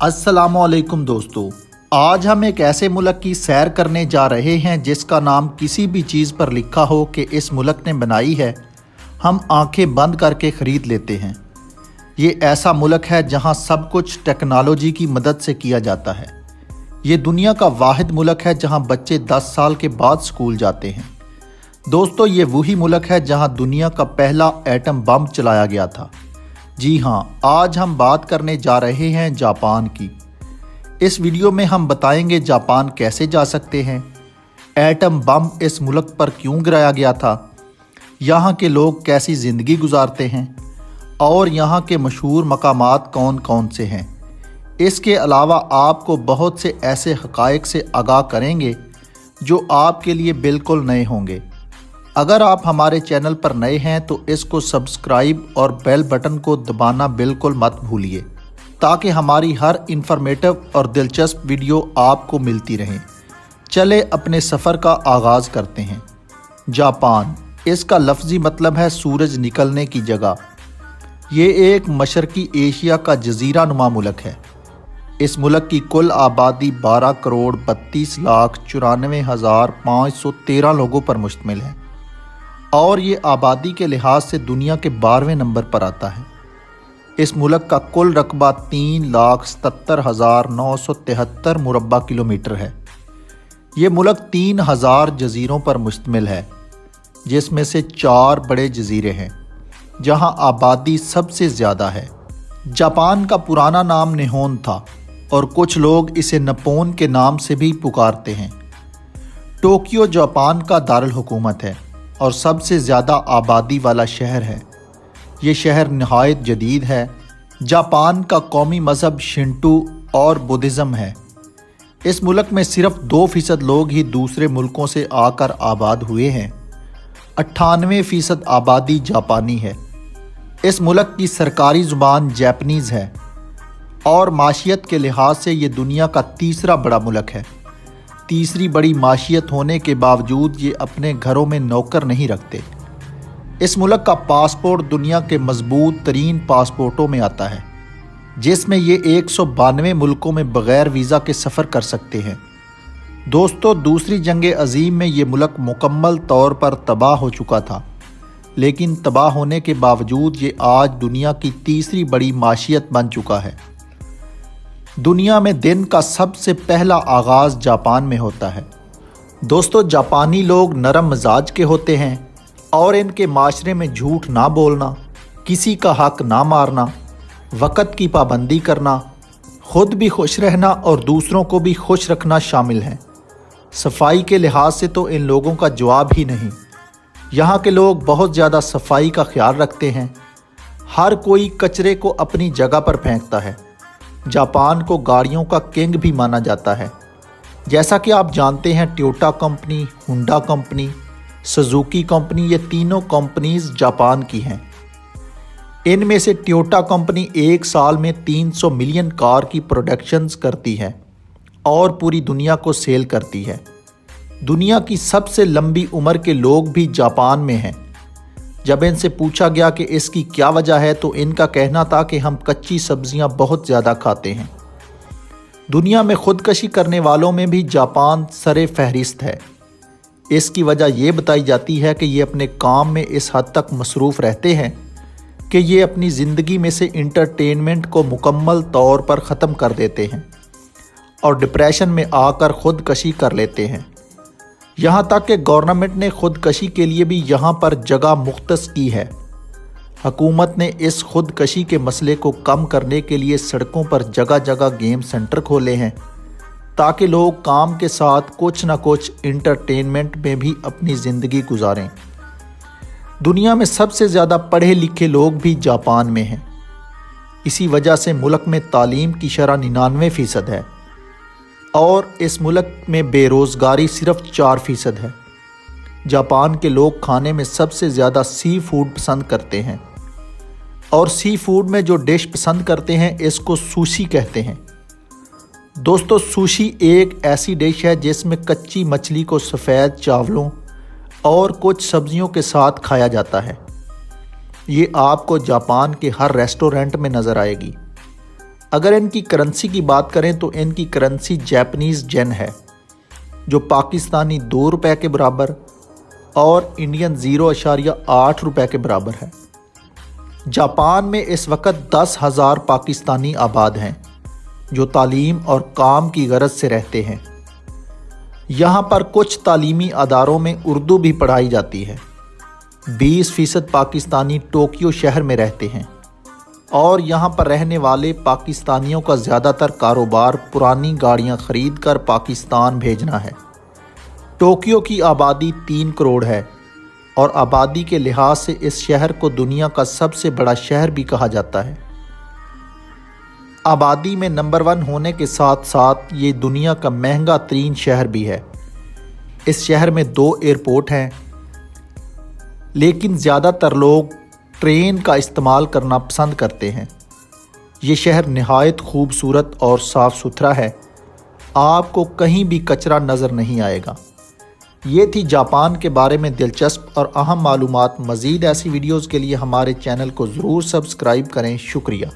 अस्सलाम वालेकुम दोस्तों, आज हम एक ऐसे मुल्क की सैर करने जा रहे हैं जिसका नाम किसी भी चीज़ पर लिखा हो कि इस मुल्क ने बनाई है, हम आंखें बंद करके ख़रीद लेते हैं। ये ऐसा मुल्क है जहां सब कुछ टेक्नोलॉजी की मदद से किया जाता है। ये दुनिया का वाहिद मुल्क है जहां बच्चे 10 साल के बाद स्कूल जाते हैं। दोस्तों, ये वही मुल्क है जहां दुनिया का पहला एटम बम चलाया गया था। जी हाँ, आज हम बात करने जा रहे हैं जापान की। इस वीडियो में हम बताएंगे जापान कैसे जा सकते हैं, एटम बम इस मुल्क पर क्यों गिराया गया था, यहाँ के लोग कैसी ज़िंदगी गुजारते हैं और यहाँ के मशहूर मकामात कौन कौन से हैं। इसके अलावा आपको बहुत से ऐसे हक़ाइक़ से आगाह करेंगे जो आपके लिए बिल्कुल नए होंगे। अगर आप हमारे चैनल पर नए हैं तो इसको सब्सक्राइब और बेल बटन को दबाना बिल्कुल मत भूलिए ताकि हमारी हर इन्फॉर्मेटिव और दिलचस्प वीडियो आपको मिलती रहे। चले अपने सफ़र का आगाज़ करते हैं। जापान, इसका लफ्ज़ी मतलब है सूरज निकलने की जगह। ये एक मशरकी एशिया का जज़ीरा नुमा मुल्क है। इस मुल्क की कुल आबादी 12,32,94,513 लोगों पर मुश्तमिल है और ये आबादी के लिहाज से दुनिया के 12वें नंबर पर आता है। इस मुल्क का कुल रकबा 3,77,973 मुरब्बा किलोमीटर है। ये मुल्क 3,000 जज़ीरों पर मुश्तमिल है, जिसमें से 4 बड़े जज़ीरे हैं जहां आबादी सबसे ज़्यादा है। जापान का पुराना नाम निहोन था और कुछ लोग इसे निप्पॉन के नाम से भी पुकारते हैं। टोक्यो जापान का दारुल हुकूमत है और सबसे ज़्यादा आबादी वाला शहर है। ये शहर नहायत जदीद है। जापान का कौमी मज़हब शिंटो और बुद्धिज़्म है। इस मुल्क में सिर्फ 2% लोग ही दूसरे मुल्कों से आकर आबाद हुए हैं। 98% आबादी जापानी है। इस मुल्क की सरकारी ज़ुबान जापानीज़ है और माशियत के लिहाज से ये दुनिया का तीसरा बड़ा मुल्क है। तीसरी बड़ी माशियत होने के बावजूद ये अपने घरों में नौकर नहीं रखते। इस मुल्क का पासपोर्ट दुनिया के मजबूत तरीन पासपोर्टों में आता है, जिसमें ये 192 मुल्कों में बग़ैर वीज़ा के सफ़र कर सकते हैं। दोस्तों, दूसरी जंग अज़ीम में ये मुल्क मुकम्मल तौर पर तबाह हो चुका था, लेकिन तबाह होने के बावजूद ये आज दुनिया की तीसरी बड़ी माशियत बन चुका है। दुनिया में दिन का सबसे पहला आगाज़ जापान में होता है। दोस्तों, जापानी लोग नरम मिजाज के होते हैं और इनके माशरे में झूठ ना बोलना, किसी का हक ना मारना, वक़्त की पाबंदी करना, खुद भी खुश रहना और दूसरों को भी खुश रखना शामिल है। सफाई के लिहाज से तो इन लोगों का जवाब ही नहीं। यहाँ के लोग बहुत ज़्यादा सफाई का ख्याल रखते हैं। हर कोई कचरे को अपनी जगह पर फेंकता है। जापान को गाड़ियों का किंग भी माना जाता है। जैसा कि आप जानते हैं, Toyota company, Honda company, Suzuki company, ये तीनों कंपनीज जापान की हैं। इनमें से टोयोटा कंपनी एक साल में 300 मिलियन कार की प्रोडक्शंस करती है और पूरी दुनिया को सेल करती है। दुनिया की सबसे लंबी उम्र के लोग भी जापान में हैं। जब इनसे पूछा गया कि इसकी क्या वजह है तो इनका कहना था कि हम कच्ची सब्जियां बहुत ज़्यादा खाते हैं। दुनिया में खुदकशी करने वालों में भी जापान सरे फहरिस्त है। इसकी वजह ये बताई जाती है कि ये अपने काम में इस हद तक मसरूफ़ रहते हैं कि ये अपनी ज़िंदगी में से इंटरटेनमेंट को मुकम्मल तौर पर ख़त्म कर देते हैं और डिप्रेशन में आकर खुदकशी कर लेते हैं। यहाँ तक कि गवर्नमेंट ने खुदकशी के लिए भी यहाँ पर जगह मुख्तस की है। हुकूमत ने इस खुदकशी के मसले को कम करने के लिए सड़कों पर जगह जगह गेम सेंटर खोले हैं ताकि लोग काम के साथ कुछ ना कुछ इंटरटेनमेंट में भी अपनी ज़िंदगी गुजारें। दुनिया में सबसे ज़्यादा पढ़े लिखे लोग भी जापान में हैं। इसी वजह से मुल्क में तालीम की शरह 99% है और इस मुल्क में बेरोज़गारी सिर्फ 4% है। जापान के लोग खाने में सबसे ज़्यादा सी फूड पसंद करते हैं और सी फूड में जो डिश पसंद करते हैं इसको सुशी कहते हैं। दोस्तों, सुशी एक ऐसी डिश है जिसमें कच्ची मछली को सफ़ेद चावलों और कुछ सब्जियों के साथ खाया जाता है। ये आपको जापान के हर रेस्टोरेंट में नज़र आएगी। اگر ان کی کرنسی کی بات کریں تو ان کی کرنسی جیپنیز ین ہے جو پاکستانی 2 روپے کے برابر اور انڈین 0.8 روپے کے برابر ہے۔ جاپان میں اس وقت 10,000 پاکستانی آباد ہیں جو تعلیم اور کام کی غرض سے رہتے ہیں۔ یہاں پر کچھ تعلیمی اداروں میں اردو بھی پڑھائی جاتی ہے۔ 20% پاکستانی ٹوکیو شہر میں رہتے ہیں اور یہاں پر رہنے والے پاکستانیوں کا زیادہ تر کاروبار پرانی گاڑیاں خرید کر پاکستان بھیجنا ہے۔ ٹوکیو کی آبادی 3 کروڑ ہے اور آبادی کے لحاظ سے اس شہر کو دنیا کا سب سے بڑا شہر بھی کہا جاتا ہے۔ آبادی میں نمبر 1 ہونے کے ساتھ ساتھ یہ دنیا کا مہنگا ترین شہر بھی ہے۔ اس شہر میں 2 ایئرپورٹ ہیں، لیکن زیادہ تر لوگ ٹرین کا استعمال کرنا پسند کرتے ہیں۔ یہ شہر نہایت خوبصورت اور صاف ستھرا ہے، آپ کو کہیں بھی کچرا نظر نہیں آئے گا۔ یہ تھی جاپان کے بارے میں دلچسپ اور اہم معلومات۔ مزید ایسی ویڈیوز کے لیے ہمارے چینل کو ضرور سبسکرائب کریں۔ شکریہ۔